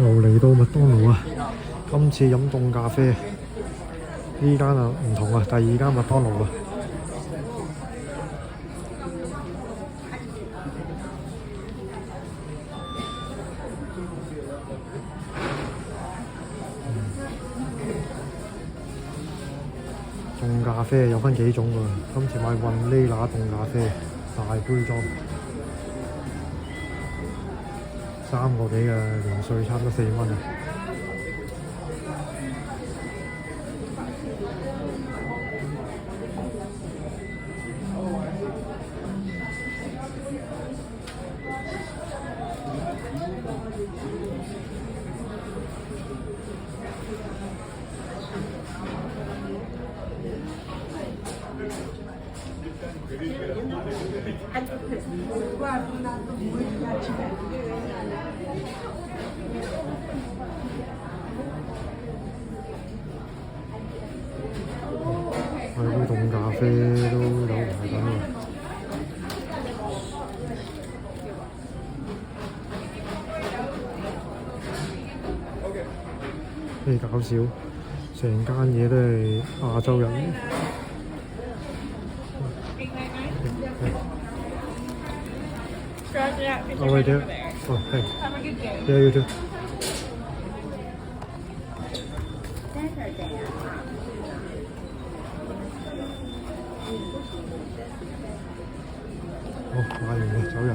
又嚟到麥當勞啊！今次飲凍咖啡，呢間啊唔同啊，第二間麥當勞啊。凍咖啡有分幾種㗎，今次買雲呢拿凍咖啡大杯裝，3個幾嘅，連稅差唔多4蚊啊！係啲凍咖啡都有賣緊喎。咩搞笑？成間嘢都係亞洲人。Oh, right there. Oh, thanks. Have a good day. Yeah, you too. 好，買完嘅，走人。